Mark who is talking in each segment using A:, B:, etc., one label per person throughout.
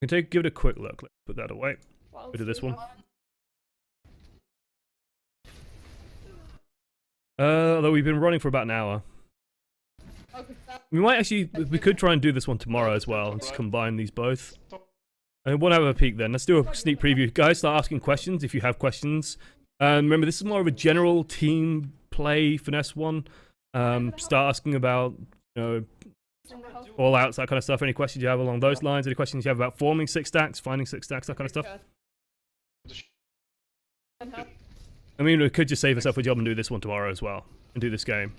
A: Give it a quick look. Let's put that away. Go to this one. Although we've been running for about an hour. We could try and do this one tomorrow as well, and just combine these both. And we'll have a peek then. Let's do a sneak preview. Guys, start asking questions if you have questions. Remember, this is more of a general team play finesse one. Start asking about, you know, all outs, that kind of stuff. Any questions you have along those lines? Any questions you have about forming 6 stacks, finding 6 stacks, that kind of stuff? I mean, we could just save ourselves a job and do this one tomorrow as well, and do this game.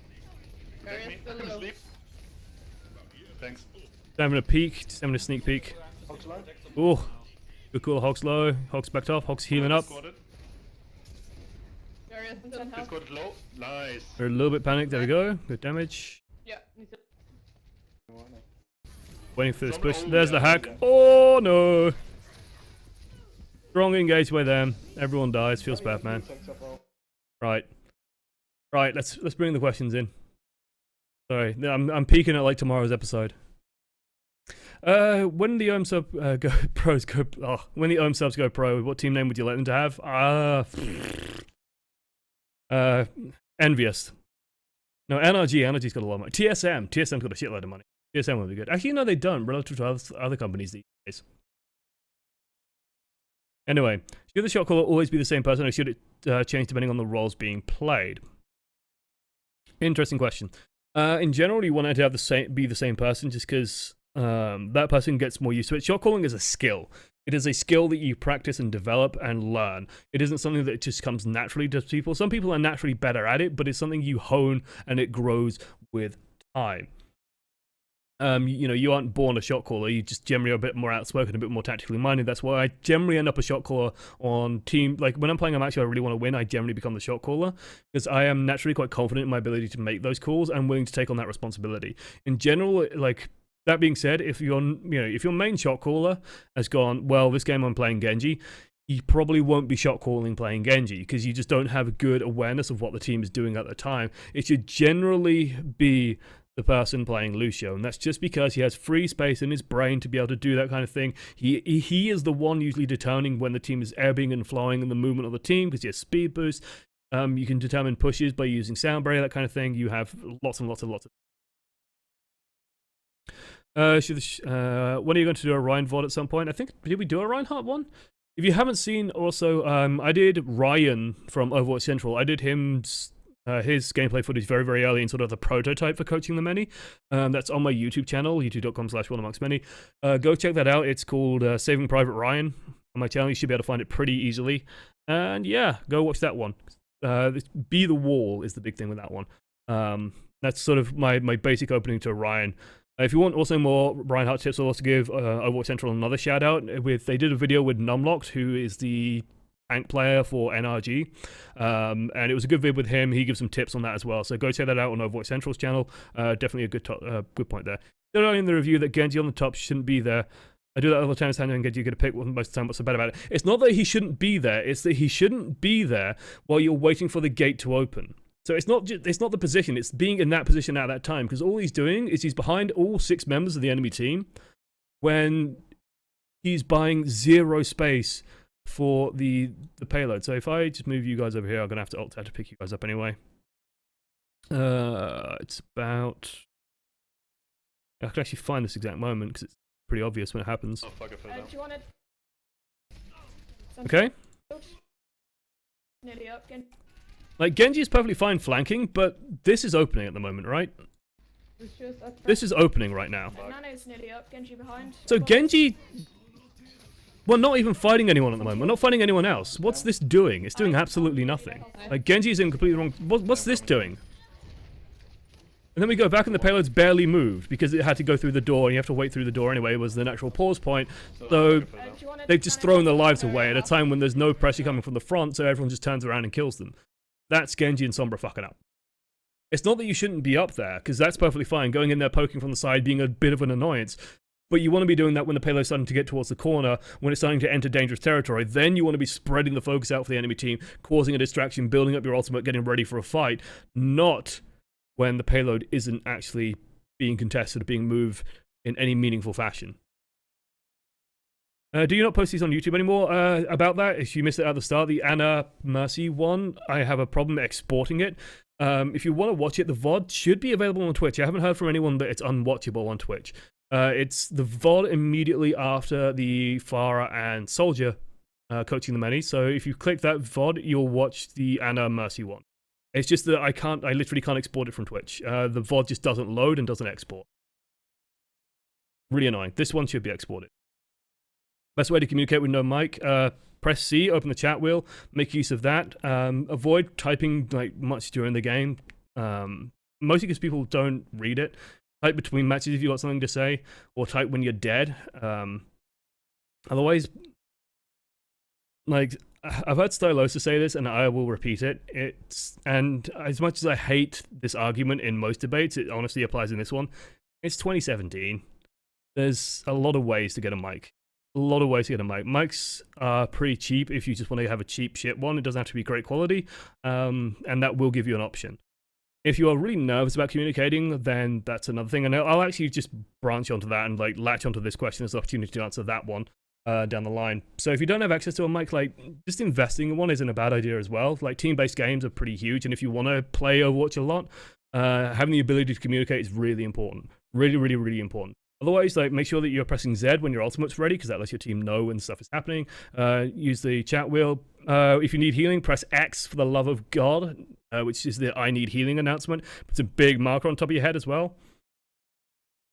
B: Thanks.
A: Just having a peek, just having a sneak peek. Oh, good cool. Hog's low. Hog's backed off. Hog's healing up.
B: Low. Nice.
A: We're a little bit panicked. There we go. Good damage.
C: Yeah.
A: Waiting for this push. There's the hack. Oh no! Strong engage by them. Everyone dies. Feels bad, man. Right. Right. Let's bring the questions in. Sorry, I'm peeking at like tomorrow's episode. When the Ohm sub go pros go. Oh, when the Ohm subs go pro, what team name would you like them to have? Envious. No, NRG's got a lot of money. TSM's got a shitload of money. TSM would be good. Actually, no, they don't, relative to other companies these days. Anyway, should the shot caller always be the same person, or should it change depending on the roles being played? Interesting question. In general, you want it to have be the same person, just because that person gets more used to it. Shot calling is a skill. It is a skill that you practice and develop and learn. It isn't something that just comes naturally to people. Some people are naturally better at it, but it's something you hone and it grows with time. You know, you aren't born a shot caller. You just generally are a bit more outspoken, a bit more tactically minded. That's why I generally end up a shot caller on team. Like when I'm playing a match I really want to win, I generally become the shot caller because I am naturally quite confident in my ability to make those calls and willing to take on that responsibility. In general, like that being said, if your main shot caller has gone, well, this game I'm playing Genji, you probably won't be shot calling playing Genji because you just don't have a good awareness of what the team is doing at the time. It should generally be the person playing Lucio, and that's just because he has free space in his brain to be able to do that kind of thing. He is the one usually determining when the team is ebbing and flowing and the movement of the team because he has speed boost. You can determine pushes by using sound barrier, that kind of thing. You have lots and lots of when are you going to do a Ryan VOD at some point? I think, did we do a Reinhardt one? If you haven't seen, also, I did Ryan from Overwatch Central. I did his gameplay footage very, very early in sort of the prototype for coaching the many. That's on my YouTube channel, youtube.com/OneAmongstMany. Go check that out. It's called Saving Private Ryan. On my channel, you should be able to find it pretty easily. And yeah, go watch that one. Be the Wall is the big thing with that one. That's sort of my basic opening to Ryan. If you want also more Reinhardt tips, I'll also give Overwatch Central another shout out. They did a video with Numlocked, who is the tank player for NRG, and it was a good vid with him. He gives some tips on that as well, so go check that out on Overwatch Central's channel. Definitely a good point there. They're in the review that Genji on the top shouldn't be there. I do that all the time, and Genji get a pick most of the time. What's so bad about it? It's not that he shouldn't be there, it's that he shouldn't be there while you're waiting for the gate to open. So it's not the position, it's being in that position at that time, because all he's doing is he's behind all 6 members of the enemy team when he's buying 0 space for the payload. So if I just move you guys over here, I'm gonna have to alt tab to pick you guys up anyway. It's about, I can actually find this exact moment because it's pretty obvious when it happens.
B: Oh fuck, I fell down.
C: Do you want it?
A: Okay.
C: Nearly up again.
A: Like Genji is perfectly fine flanking, but this is opening at the moment, right? This is opening right now.
C: Nano's nearly up, Genji behind.
A: So Genji, we're not even fighting anyone at the moment. We're not fighting anyone else. What's this doing? It's doing absolutely nothing. Like Genji is in completely wrong. What's this doing? And then we go back and the payload's barely moved because it had to go through the door and you have to wait through the door anyway. It was the natural pause point. So they've just thrown their lives away at a time when there's no pressure coming from the front, so everyone just turns around and kills them. That's Genji and Sombra fucking up. It's not that you shouldn't be up there, because that's perfectly fine, going in there, poking from the side, being a bit of an annoyance. But you want to be doing that when the payload's starting to get towards the corner, when it's starting to enter dangerous territory. Then you want to be spreading the focus out for the enemy team, causing a distraction, building up your ultimate, getting ready for a fight. Not when the payload isn't actually being contested or being moved in any meaningful fashion. Do you not post these on YouTube anymore? About that, if you missed it at the start, the Anna Mercy one, I have a problem exporting it. If you want to watch it, the VOD should be available on Twitch. I haven't heard from anyone that it's unwatchable on Twitch. It's the VOD immediately after the Farah and Soldier coaching the many. So if you click that VOD, you'll watch the Anna Mercy one. It's just that I literally can't export it from Twitch. The VOD just doesn't load and doesn't export. Really annoying. This one should be exported. Best way to communicate with no mic, press C, open the chat wheel, make use of that. Avoid typing like much during the game, mostly because people don't read it. Type between matches if you've got something to say, or type when you're dead. Otherwise, like, I've heard Stylosa say this, and I will repeat it. And as much as I hate this argument in most debates, it honestly applies in this one. It's 2017. There's a lot of ways to get a mic. Mics are pretty cheap if you just want to have a cheap shit one. It doesn't have to be great quality, and that will give you an option. If you are really nervous about communicating, then that's another thing. And I'll actually just branch onto that and like latch onto this question as an opportunity to answer that one down the line. So if you don't have access to a mic, like just investing in one isn't a bad idea as well. Like team-based games are pretty huge, and if you want to play Overwatch a lot, having the ability to communicate is really important. Really, really, really important. Otherwise, like, make sure that you're pressing Z when your ultimate's ready, because that lets your team know when stuff is happening. Use the chat wheel. If you need healing, press X for the love of God, which is the I need healing announcement. It's a big marker on top of your head as well.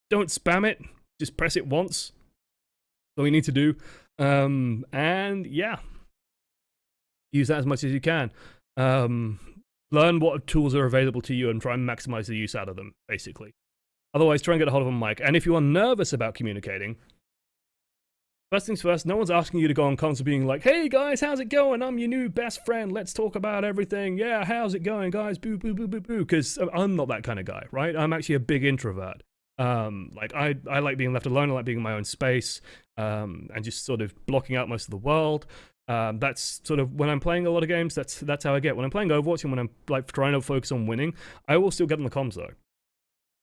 A: Don't spam it. Just press it once. That's all you need to do. And yeah, use that as much as you can. Learn what tools are available to you and try and maximize the use out of them, basically. Otherwise, try and get a hold of a mic. And if you are nervous about communicating, first things first, no one's asking you to go on comms being like, hey guys, how's it going? I'm your new best friend. Let's talk about everything. Yeah, how's it going, guys? Boo, boo, boo, boo, boo. Because I'm not that kind of guy, right? I'm actually a big introvert. Like, I like being left alone. I like being in my own space, and just sort of blocking out most of the world. That's sort of, when I'm playing a lot of games, that's how I get. When I'm playing Overwatch and when I'm like trying to focus on winning, I will still get on the comms though.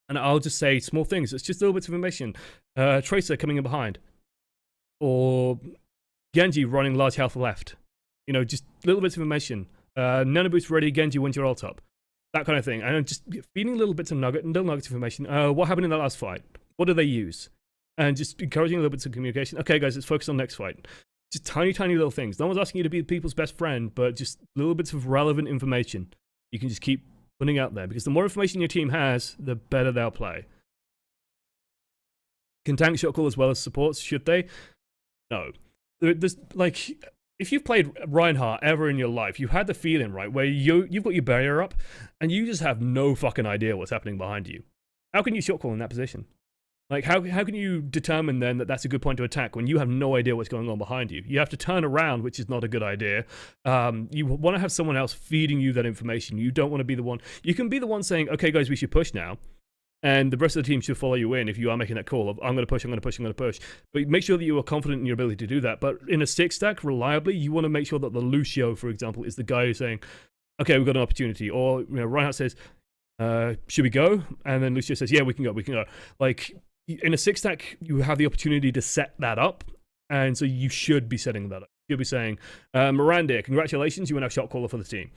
A: And I'll just say small things. It's just little bits of information. Tracer coming in behind. Or Genji running large health left. You know, just little bits of information. Nano boost ready, Genji wins your ult up. That kind of thing. And I'm just feeding little bits of little nuggets of information. What happened in that last fight? What do they use? And just encouraging little bits of communication. Okay, guys, let's focus on next fight. Just tiny, tiny little things. No one's asking you to be people's best friend, but just little bits of relevant information. You can just keep putting out there, because the more information your team has, the better they'll play. Can tank shot call as well as supports? Should they? No. There's like, if you've played Reinhardt ever in your life, you've had the feeling, right, where you've got your barrier up, and you just have no fucking idea what's happening behind you. How can you shot call in that position? Like, how can you determine then that that's a good point to attack when you have no idea what's going on behind you? You have to turn around, which is not a good idea. You want to have someone else feeding you that information. You don't want to be the one. You can be the one saying, okay, guys, we should push now. And the rest of the team should follow you in if you are making that call of, I'm going to push, I'm going to push, I'm going to push. But make sure that you are confident in your ability to do that. But in a six stack, reliably, you want to make sure that the Lucio, for example, is the guy who's saying, okay, we've got an opportunity. Or, you know, Reinhardt says, should we go? And then Lucio says, yeah, we can go, we can go. Like, in a six stack, you have the opportunity to set that up, and so you should be setting that up. You'll be saying, Miranda, congratulations, you are now shot caller for the team.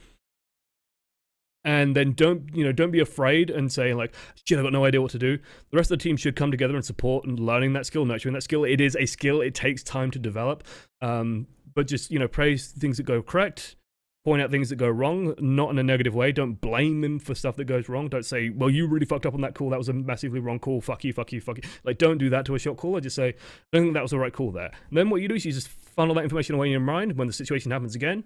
A: And then don't be afraid and say like, shit, I've got no idea what to do. The rest of the team should come together and support and learning that skill, nurturing that skill. It is a skill. It takes time to develop. But just, praise things that go correct. Point out things that go wrong, not in a negative way. Don't blame them for stuff that goes wrong. Don't say, well, you really fucked up on that call. That was a massively wrong call. Fuck you, fuck you, fuck you. Like, don't do that to a shot caller. Just say, I don't think that was the right call there. And then what you do is you just funnel that information away in your mind. When the situation happens again,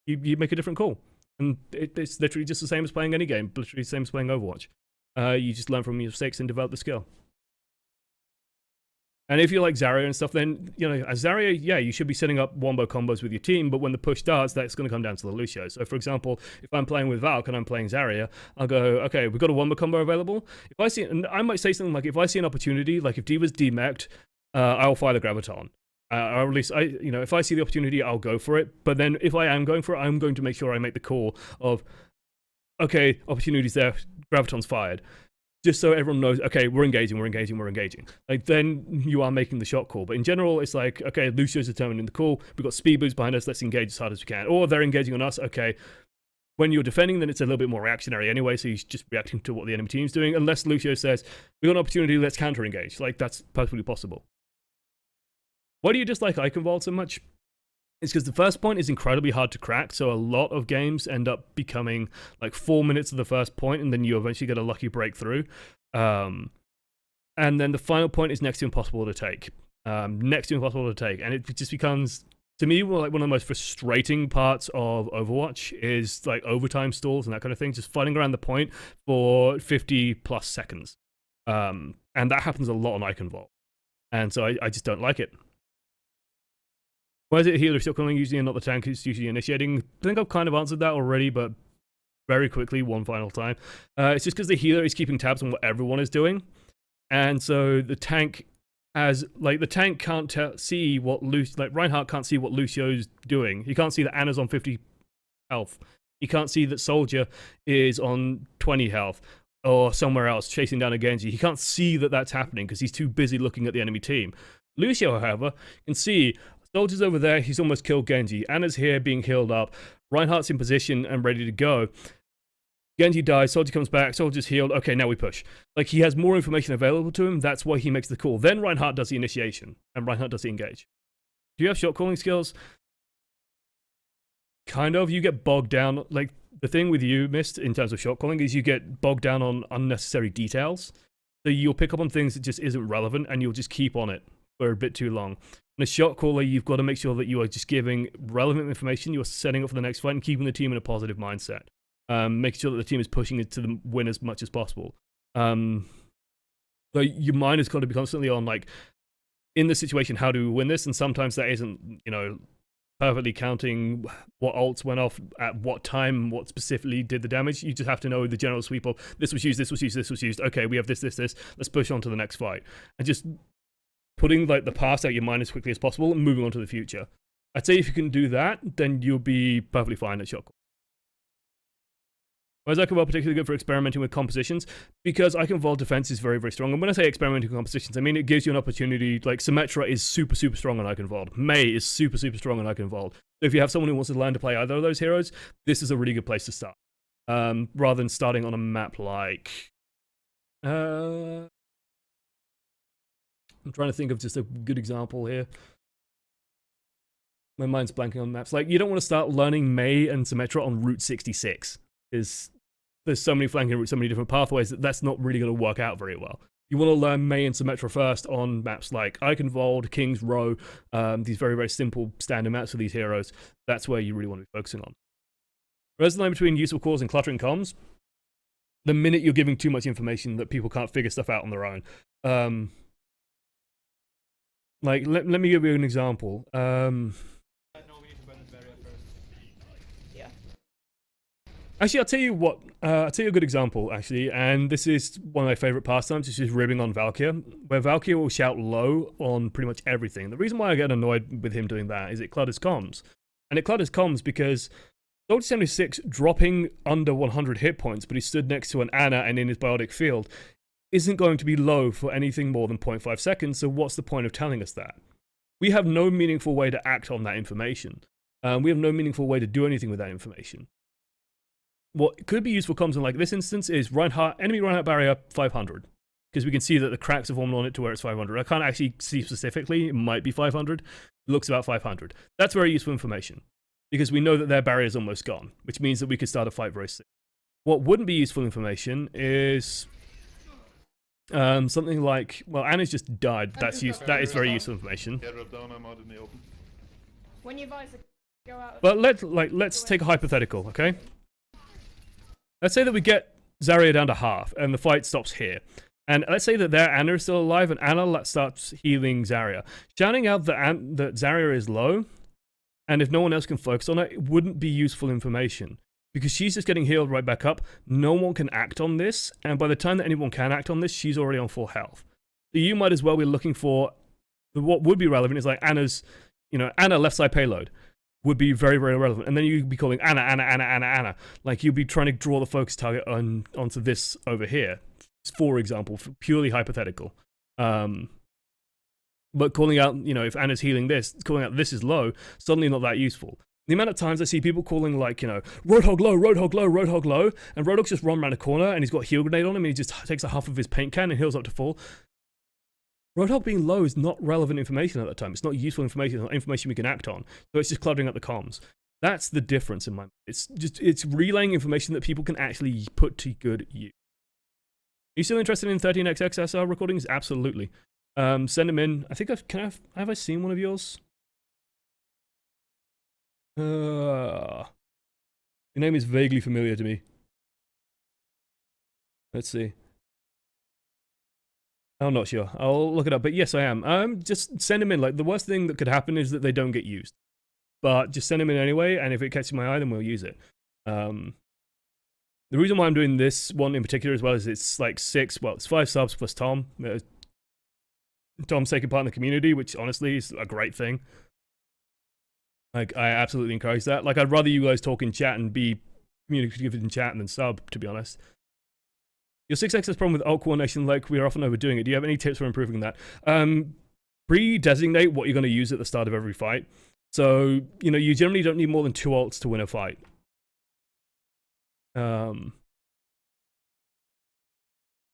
A: you make a different call. And it's literally just the same as playing any game. Literally the same as playing Overwatch. You just learn from your mistakes and develop the skill. And if you like Zarya and stuff, then, as Zarya, yeah, you should be setting up wombo combos with your team, but when the push starts, that's going to come down to the Lucio. So, for example, if I'm playing with Valk and I'm playing Zarya, I'll go, okay, we've got a wombo combo available. If I see, and I might say something like, if I see an opportunity, like if D.Va's demeched, I'll fire the Graviton. Or at least, if I see the opportunity, I'll go for it. But then if I am going for it, I'm going to make sure I make the call of, okay, opportunity's there, Graviton's fired. just so everyone knows, okay, we're engaging. Like, then you are making the shot call. But in general, it's like, okay, Lucio's determining the call. We've got speed boots behind us. Let's engage as hard as we can. Or they're engaging on us. Okay, when you're defending, then it's a little bit more reactionary anyway. So he's just reacting to what the enemy team's doing. Unless Lucio says, we got an opportunity, let's counter engage. Like, that's perfectly possible. Why do you dislike Eichenwald so much? It's because the first point is incredibly hard to crack, so a lot of games end up becoming like 4 minutes of the first point, and then you eventually get a lucky breakthrough. And then the final point is next to impossible to take. And it just becomes, to me, like one of the most frustrating parts of Overwatch is like overtime stalls and that kind of thing, just fighting around the point for 50 plus seconds. And that happens a lot on Eichenwald. And so I just don't like it. Why is it healer shot calling usually and not the tank who's usually initiating? I think I've kind of answered that already, but very quickly, one final time. It's just because the healer is keeping tabs on what everyone is doing. And so the tank has, like, the tank can't see what Reinhardt can't see what Lucio's doing. He can't see that Anna's on 50 health. He can't see that Soldier is on 20 health or somewhere else chasing down a Genji. He can't see that that's happening because he's too busy looking at the enemy team. Lucio, however, can see Soldier's over there, he's almost killed Genji. Anna's here being healed up. Reinhardt's in position and ready to go. Genji dies, Soldier comes back, Soldier's healed. Okay, now we push. Like, he has more information available to him, that's why he makes the call. Then Reinhardt does the initiation, and Reinhardt does the engage. Do you have shot calling skills? Kind of. You get bogged down. Like, the thing with you, Mist, in terms of shot calling, is you get bogged down on unnecessary details. So you'll pick up on things that just isn't relevant, and you'll just keep on it for a bit too long. And a shot caller, you've got to make sure that you are just giving relevant information, you are setting up for the next fight, and keeping the team in a positive mindset. Making sure that the team is pushing it to the win as much as possible. So your mind has got to be constantly on, like, in this situation, how do we win this? And sometimes that isn't, perfectly counting what ults went off at what time, what specifically did the damage. You just have to know the general sweep of this was used. Okay, we have this. Let's push on to the next fight. And just putting, like, the past out your mind as quickly as possible and moving on to the future. I'd say if you can do that, then you'll be perfectly fine at shot call. Why is Eichenwald particularly good for experimenting with compositions? Because Eichenwald defense is very, very strong. And when I say experimenting with compositions, I mean it gives you an opportunity. Like, Symmetra is super, super strong on Eichenwald. Mei is super, super strong on Eichenwald. So if you have someone who wants to learn to play either of those heroes, this is a really good place to start. Rather than starting on a map like... I'm trying to think of just a good example here. My mind's blanking on maps. Like, you don't want to start learning Mei and Symmetra on Route 66. There's so many flanking routes, so many different pathways that's not really going to work out very well. You want to learn Mei and Symmetra first on maps like Eichenwald, King's Row, these very, very simple standard maps for these heroes. That's where you really want to be focusing on. Where's the line between useful calls and cluttering comms? The minute you're giving too much information that people can't figure stuff out on their own. Like, let me give you an example. Actually, I'll tell you what. I'll tell you a good example, actually, and this is one of my favorite pastimes, which is ribbing on Valkyr, where Valkyr will shout low on pretty much everything. The reason why I get annoyed with him doing that is it clutters comms. And it clutters comms because Soldier 76 dropping under 100 hit points, but he stood next to an Anna and in his biotic field, isn't going to be low for anything more than 0.5 seconds, so what's the point of telling us that? We have no meaningful way to act on that information. We have no meaningful way to do anything with that information. What could be useful comms in like this instance is enemy Reinhardt barrier 500. Because we can see that the cracks have formed on it to where it's 500. I can't actually see specifically, it might be 500. It looks about 500. That's very useful information. Because we know that their barrier is almost gone. Which means that we could start a fight very soon. What wouldn't be useful information is... something like... Well, Anna's just died. That is very useful information.
B: Yeah, drop down, I'm out in the open.
C: When you advise it, go out.
A: But let's take a hypothetical, okay? Let's say that we get Zarya down to half, and the fight stops here. And let's say that their Anna is still alive, and Anna starts healing Zarya. Shouting out that Zarya is low, and if no one else can focus on it, it wouldn't be useful information. Because she's just getting healed right back up. No one can act on this, and by the time that anyone can act on this, she's already on full health. So you might as well be looking for... What would be relevant is like Anna's... Anna left side payload. Would be very, very relevant. And then you'd be calling Anna. Like, you'd be trying to draw the focus target onto this over here. for example, purely hypothetical. But calling out, if Anna's healing this, calling out this is low, suddenly not that useful. The amount of times I see people calling like, Roadhog low, Roadhog low, Roadhog low, and Roadhog's just run around a corner and he's got a heal grenade on him and he just takes a half of his paint can and heals up to full. Roadhog being low is not relevant information at that time. It's not useful information. It's not information we can act on. So it's just cluttering up the comms. That's the difference in my mind. It's relaying information that people can actually put to good use. Are you still interested in 13xx SR recordings? Absolutely. Send them in. I think have I seen one of yours? Your name is vaguely familiar to me. Let's see. I'm not sure. I'll look it up, but yes, I am. Just send them in. Like, the worst thing that could happen is that they don't get used. But just send them in anyway, and if it catches my eye, then we'll use it. The reason why I'm doing this one in particular as well is it's like it's 5 subs plus Tom. Tom's taking part in the community, which honestly is a great thing. Like, I absolutely encourage that. Like, I'd rather you guys talk in chat and be communicative in chat than sub, to be honest. Your 6x's problem with alt coordination, like, we are often overdoing it. Do you have any tips for improving that? Pre-designate what you're going to use at the start of every fight. So, you generally don't need more than 2 alts to win a fight.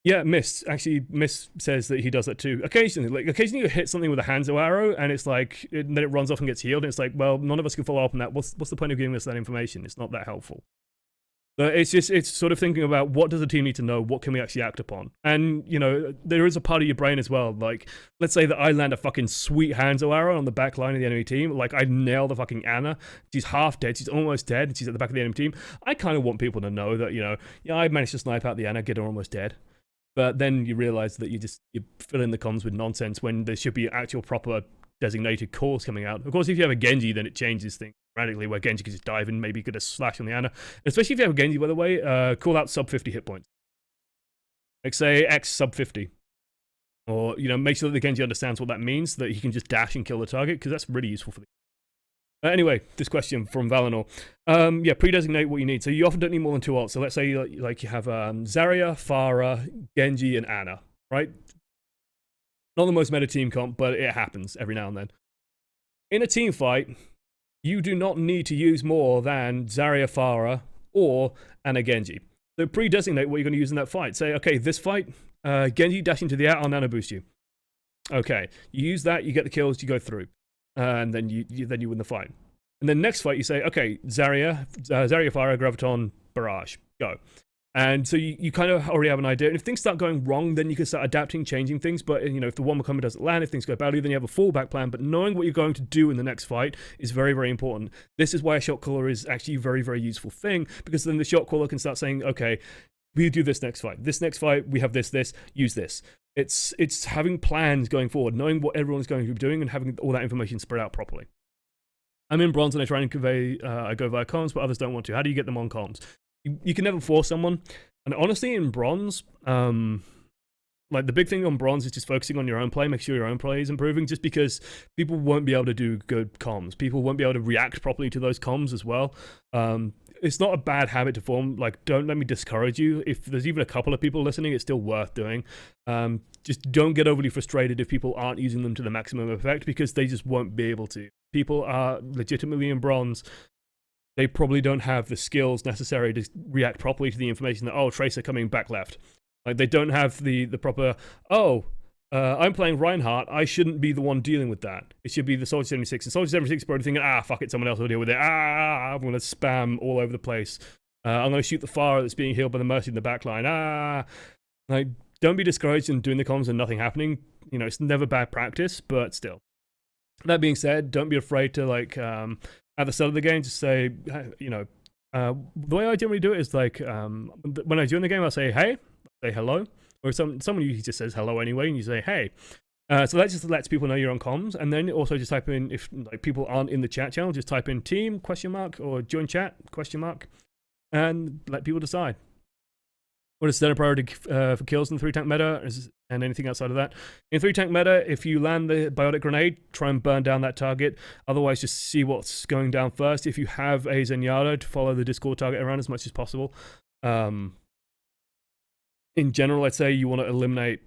A: Yeah, Mist. Actually, Mist says that he does that too. Occasionally you hit something with a Hanzo arrow, and it's like, then it runs off and gets healed, and it's like, well, none of us can follow up on that. What's the point of giving us that information? It's not that helpful. But it's sort of thinking about what does the team need to know, what can we actually act upon? And, there is a part of your brain as well, like, let's say that I land a fucking sweet Hanzo arrow on the back line of the enemy team, like, I nail the fucking Anna, she's half dead, she's almost dead, and she's at the back of the enemy team. I kind of want people to know that, I managed to snipe out the Anna, get her almost dead. But then you realize that you fill in the comms with nonsense when there should be actual proper designated calls coming out. Of course, if you have a Genji, then it changes things radically, where Genji can just dive in, maybe get a slash on the Ana. Especially if you have a Genji, by the way, call out sub 50 hit points. Like, say X sub 50. Or, make sure that the Genji understands what that means, so that he can just dash and kill the target, because that's really useful for the anyway, this question from Valinor. Yeah, pre-designate what you need. So you often don't need more than 2 alts. So let's say like you have Zarya, Pharah, Genji, and Ana, right? Not the most meta team comp, but it happens every now and then. In a team fight, you do not need to use more than Zarya, Pharah, or Ana Genji. So pre-designate what you're going to use in that fight. Say, okay, this fight, Genji dashing to the out, I'll nano boost you. Okay, you use that, you get the kills, you go through. And then you win the fight. And then next fight, you say, okay, Zarya, Pharah, Graviton, Barrage, go. And so you kind of already have an idea. And if things start going wrong, then you can start adapting, changing things. But, if the one combo doesn't land, if things go badly, then you have a fallback plan. But knowing what you're going to do in the next fight is very, very important. This is why a shot caller is actually a very, very useful thing, because then the shot caller can start saying, okay, we do this next fight. This next fight, we have this, use this. It's having plans going forward, knowing what everyone's going to be doing and having all that information spread out properly. I'm in bronze and I try and convey, I go via comms, but others don't want to. How do you get them on comms? You can never force someone. And honestly, in bronze, like the big thing on bronze is just focusing on your own play, make sure your own play is improving, just because people won't be able to do good comms. People won't be able to react properly to those comms as well. It's not a bad habit to form. Like, don't let me discourage you. If there's even a couple of people listening, it's still worth doing. Just don't get overly frustrated if people aren't using them to the maximum effect, because they just won't be able to. People are legitimately in bronze. They probably don't have the skills necessary to react properly to the information that, oh, Tracer coming back left. Like, they don't have the proper, I'm playing Reinhardt, I shouldn't be the one dealing with that. It should be the Soldier 76. And Soldier 76 is probably thinking, fuck it, someone else will deal with it. I'm going to spam all over the place. I'm going to shoot the Pharah that's being healed by the Mercy in the backline. Like, don't be discouraged in doing the comms and nothing happening. It's never bad practice, but still. That being said, don't be afraid to, like, at the start of the game, just say, the way I generally do it is, like, when I join the game, I'll say, hey, say hello. Or someone usually just says hello anyway, and you say, hey. So that just lets people know you're on comms, and then also just type in, if like people aren't in the chat channel, just type in team, ? Or join chat, ? And let people decide. What is standard priority for kills in the 3-tank meta, and anything outside of that? In 3-tank meta, if you land the biotic grenade, try and burn down that target. Otherwise, just see what's going down first. If you have a Zenyatta, to follow the Discord target around as much as possible. in general, I'd say you want to eliminate.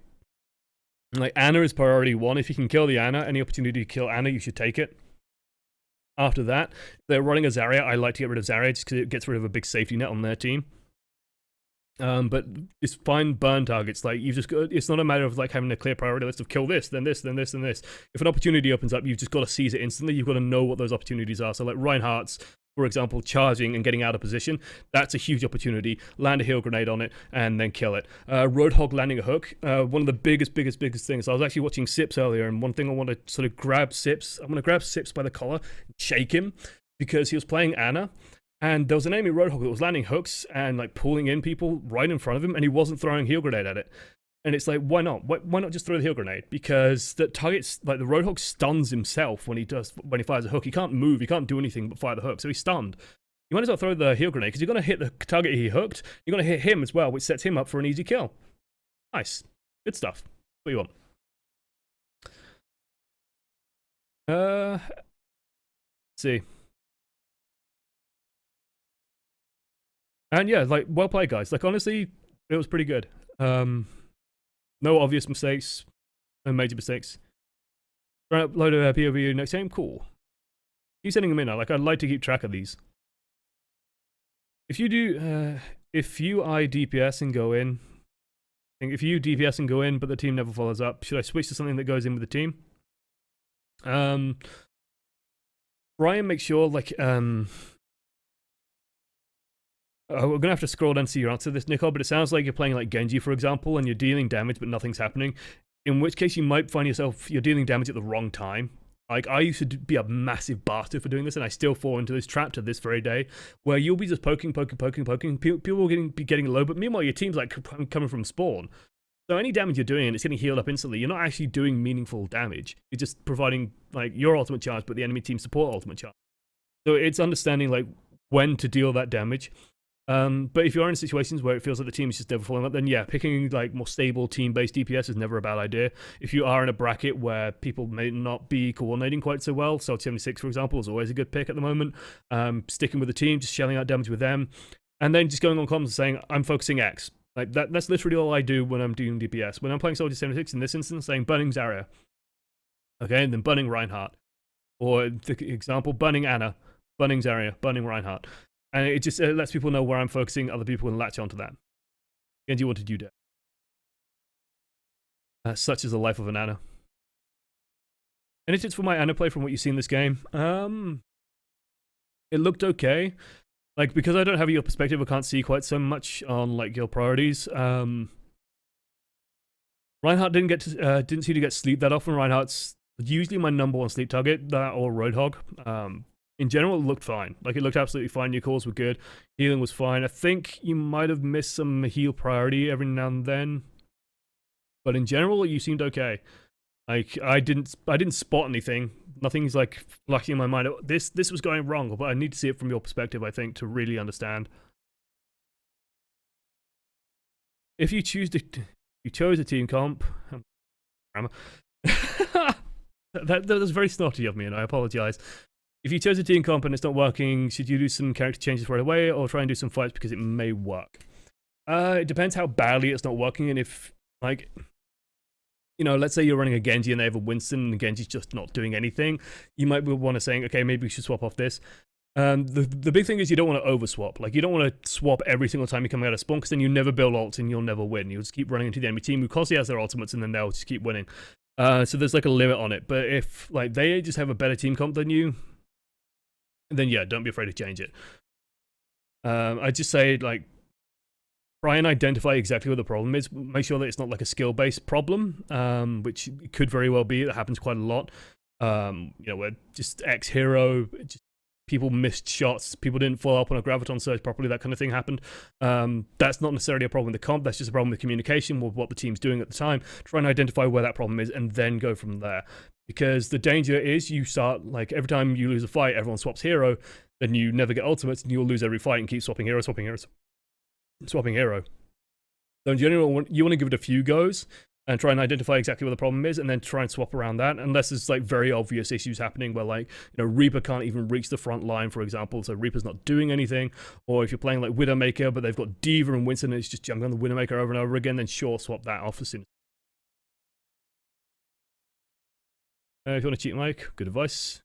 A: Like, Anna is priority 1. If you can kill the Anna, any opportunity to kill Anna, you should take it. After that, they're running a Zarya. I like to get rid of Zarya just because it gets rid of a big safety net on their team. But it's fine burn targets. Like, you've just got, it's not a matter of like having a clear priority list of kill this, then this, then this, then this. If an opportunity opens up, you've just got to seize it instantly. You've got to know what those opportunities are. So like Reinhardt's, for example, charging and getting out of position, that's a huge opportunity. Land a heal grenade on it and then kill it. Roadhog landing a hook, one of the biggest things. I was actually watching Sips earlier, and one thing I want to sort of grab Sips, I'm going to grab Sips by the collar, shake him, because he was playing Anna, and there was an enemy Roadhog that was landing hooks and like pulling in people right in front of him, and he wasn't throwing heal grenade at it. And it's like, why not? Why not just throw the heal grenade? Because the target's like the Roadhog stuns himself when he fires a hook. He can't move. He can't do anything but fire the hook. So he's stunned. You might as well throw the heal grenade because you're going to hit the target he hooked. You're going to hit him as well, which sets him up for an easy kill. Nice, good stuff. What do you want? Let's see. And yeah, like, well played, guys. Like, honestly, it was pretty good. No obvious mistakes, no major mistakes. Try to upload a POV next time. Cool. Keep sending them in now. Like, I'd like to keep track of these. If you do, if you DPS and go in, I think if you DPS and go in, but the team never follows up, should I switch to something that goes in with the team? Try and make sure, like, we're going to have to scroll down to see your answer to this, Nicole, but it sounds like you're playing like Genji, for example, and you're dealing damage, but nothing's happening. In which case, you might find yourself, you're dealing damage at the wrong time. Like, I used to be a massive bastard for doing this, and I still fall into this trap to this very day, where you'll be just poking. People will be getting low, but meanwhile, your team's like coming from spawn. So any damage you're doing, and it's getting healed up instantly, you're not actually doing meaningful damage. You're just providing, like, your ultimate charge, but the enemy team support ultimate charge. So it's understanding, like, when to deal that damage. But if you are in situations where it feels like the team is just never following up, then yeah, picking like more stable team-based DPS is never a bad idea. If you are in a bracket where people may not be coordinating quite so well, so 76, for example, is always a good pick at the moment. Sticking with the team, just shelling out damage with them, and then just going on comms and saying, I'm focusing X. Like that's literally all I do when I'm doing DPS. When I'm playing Soldier 76, in this instance, saying burning Zarya. Okay, and then burning Reinhardt. Or the example, burning Anna, burning Zarya, burning Reinhardt. And it just lets people know where I'm focusing. Other people can latch onto that. Genji, what did you do? Such is the life of an Anna. Any tips for my Anna play from what you see in this game? It looked okay. Like, because I don't have your perspective, I can't see quite so much on like your priorities. Reinhardt didn't seem to get sleep that often. Reinhardt's usually my number 1 sleep target, that or Roadhog. In general, it looked fine. Like, it looked absolutely fine. Your calls were good. Healing was fine. I think you might have missed some heal priority every now and then. But in general, you seemed okay. Like, I didn't spot anything. Nothing's, like, flashing in my mind. This was going wrong, but I need to see it from your perspective, I think, to really understand. If you chose a team comp... that was very snotty of me, and I apologize. If you chose a team comp and it's not working, should you do some character changes right away or try and do some fights because it may work? It depends how badly it's not working, and if, like, you know, let's say you're running a Genji and they have a Winston and Genji's just not doing anything, you might want to say, okay, maybe we should swap off this. The big thing is you don't want to overswap. Like, you don't want to swap every single time you come out of spawn, because then you never build ults and you'll never win. You'll just keep running into the enemy team who constantly has their ultimates, and then they'll just keep winning. So there's like a limit on it. But if like they just have a better team comp than you, then yeah, don't be afraid to change it. I just say, like, try and identify exactly what the problem is. Make sure that it's not like a skill-based problem, which it could very well be. That happens quite a lot. You know, where just X-Hero, people missed shots, people didn't follow up on a Graviton surge properly, that kind of thing happened. That's not necessarily a problem with the comp, that's just a problem with communication, with what the team's doing at the time. Try and identify where that problem is, and then go from there. Because the danger is you start, like, every time you lose a fight, everyone swaps hero, then you never get ultimates, and you'll lose every fight and keep swapping hero. So in general, you want to give it a few goes, and try and identify exactly what the problem is, and then try and swap around that, unless there's like very obvious issues happening where, like, you know, Reaper can't even reach the front line, for example, so Reaper's not doing anything. Or if you're playing like Widowmaker but they've got Diva and Winston and it's just jumping on the Widowmaker over and over again, then sure, swap that off as soon as if you want to cheat Mike, good advice.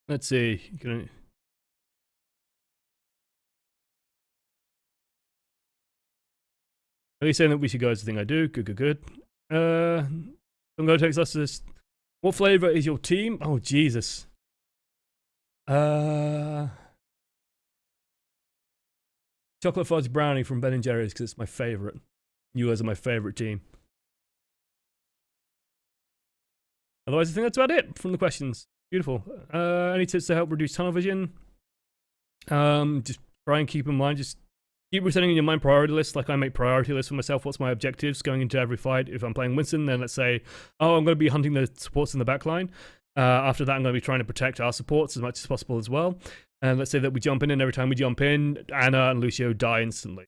A: Let's see, are you saying that we should go as the thing I do? Good. I'm going to take us this. What flavor is your team? Oh, Jesus. Chocolate fudge brownie from Ben & Jerry's because it's my favorite. You guys are my favorite team. Otherwise, I think that's about it from the questions. Beautiful. Any tips to help reduce tunnel vision? Just try and keep in mind, just keep resetting in your mind priority lists. Like I make priority lists for myself. What's my objectives going into every fight? If I'm playing Winston, then let's say, oh, I'm going to be hunting the supports in the back line. After that, I'm going to be trying to protect our supports as much as possible as well. And let's say that we jump in, and every time we jump in, Anna and Lucio die instantly.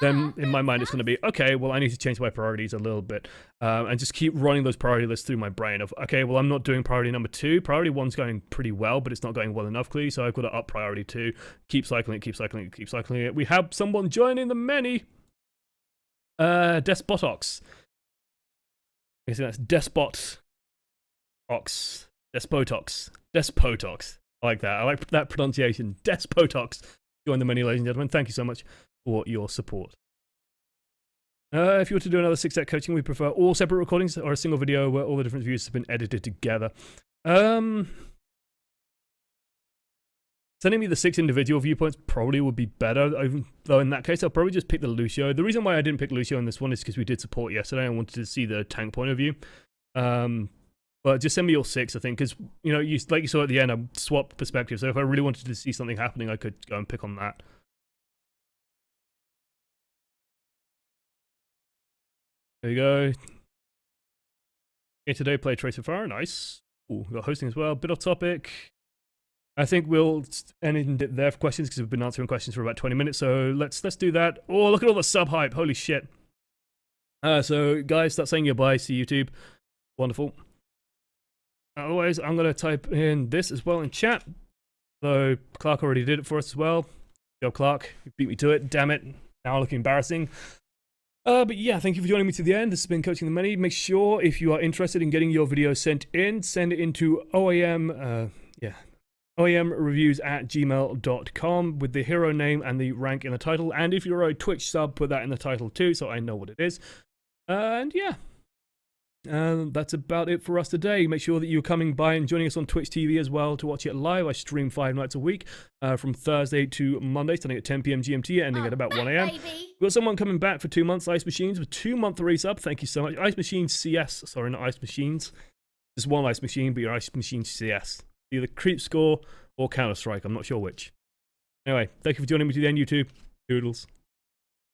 A: Then in my mind, it's going to be, okay, well, I need to change my priorities a little bit. And just keep running those priority lists through my brain of, okay, well, I'm not doing priority number 2. Priority 1's going pretty well, but it's not going well enough, clearly. So I've got to up priority 2. Keep cycling it. We have someone joining the many. Despotox. I guess that's Despotox. Despotox. I like that. I like that pronunciation. Despotox. Join the many, ladies and gentlemen. Thank you so much for your support. If you were to do another 6-set coaching, we prefer all separate recordings or a single video where all the different views have been edited together. Sending me the 6 individual viewpoints probably would be better, even though in that case I'll probably just pick the Lucio. The reason why I didn't pick Lucio in this one is because we did support yesterday. I wanted to see the tank point of view. But just send me your 6, I think, because, you know, like you saw at the end, I swapped perspectives. So if I really wanted to see something happening, I could go and pick on that. There you go. Okay, today play Tracer Fire. Nice. Ooh, we got hosting as well. Bit off topic. I think we'll end it there for questions because we've been answering questions for about 20 minutes. So let's do that. Oh, look at all the sub hype. Holy shit. So guys, start saying goodbye to YouTube. Wonderful. Otherwise, I'm going to type in this as well in chat. So Clark already did it for us as well. Yo, Clark, you beat me to it. Damn it. Now looking embarrassing. But yeah, thank you for joining me to the end. This has been Coaching the Many. Make sure if you are interested in getting your video sent in, send it into OAMreviews@gmail.com with the hero name and the rank in the title. And if you're a Twitch sub, put that in the title too, so I know what it is. And yeah. That's about it for us today. Make sure that you're coming by and joining us on Twitch TV as well to watch it live. I stream 5 nights a week, from Thursday to Monday, starting at 10 PM GMT, ending at about 1 AM. We've got someone coming back for 2 months, Ice Machines, with 2-month resub. Thank you so much. Ice Machines CS, sorry, not Ice Machines. Just one Ice Machine, but your Ice Machine CS. Either Creep Score or Counter-Strike, I'm not sure which. Anyway, thank you for joining me to the end, YouTube. Doodles.